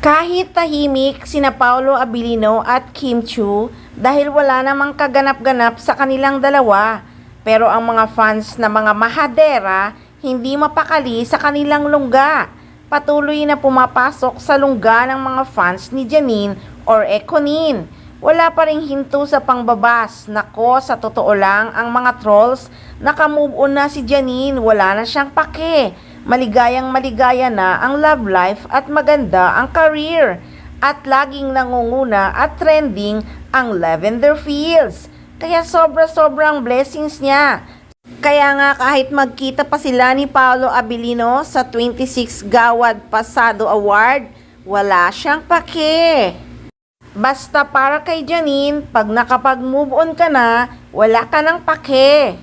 Kahit tahimik sina Paolo Abilino at Kim Chiu dahil wala namang kaganap-ganap sa kanilang dalawa. Pero ang mga fans na mga mahadera hindi mapakali sa kanilang lungga. Patuloy na pumapasok sa lungga ng mga fans ni Janine or Ekonin. Wala pa ring hinto sa pangbabas. Nako, sa totoo lang ang mga trolls, nakamove on na si Janine, wala na siyang pake. Maligayang maligaya na ang love life at maganda ang career. At laging nangunguna at trending ang Lavender Fields. Kaya sobra-sobrang blessings niya. Kaya nga kahit magkita pa sila ni Paolo Abilino sa 26 Gawad Pasado Award, wala siyang pake. Basta para kay Janine, pag nakapag-move on ka na, wala ka ng pake.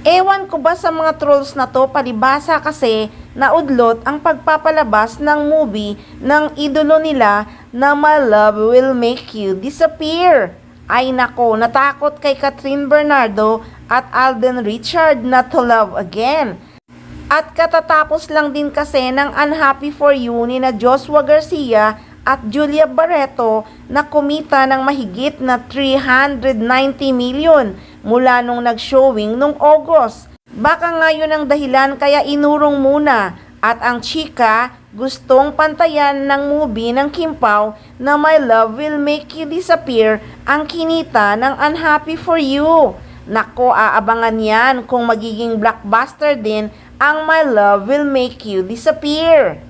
Ewan ko ba sa mga trolls na to, palibhasa kasi naudlot ang pagpapalabas ng movie ng idolo nila na My Love Will Make You Disappear. Ay nako, natakot kay Catherine Bernardo at Alden Richard na to love again. At katatapos lang din kasi ng Unhappy For You ni na Joshua Garcia at Julia Barreto na kumita ng mahigit na 390 million mula nung nag-showing nung August. Baka nga yun ang dahilan kaya inurong muna at ang chika gustong pantayan ng movie ng Kim Pao na My Love Will Make You Disappear ang kinita ng Unhappy For You. Nako, aabangan yan kung magiging blockbuster din ang My Love Will Make You Disappear.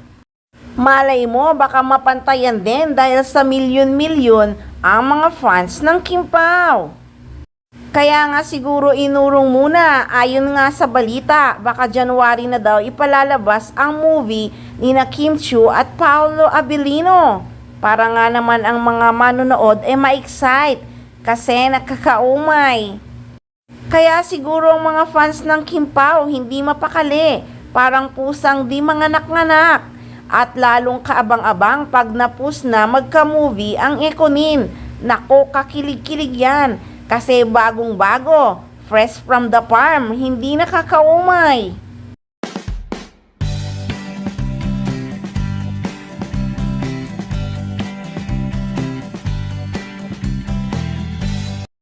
Malay mo, baka mapantayan din dahil sa milyon-milyon ang mga fans ng Kim Pao. Kaya nga siguro inurong muna, ayon nga sa balita, baka January na daw ipalalabas ang movie ni na Kim Chiu at Paolo Abilino. Para nga naman ang mga manonood ma-excite kasi nakakaumay. Kaya siguro ang mga fans ng Kim Pao hindi mapakali, parang pusang di manganak-nganak. At lalong kaabang-abang pag napus na magka-movie ang Ekonin. Nako, kakilig-kilig yan. Kasi bagong-bago, fresh from the farm, hindi nakakaumay.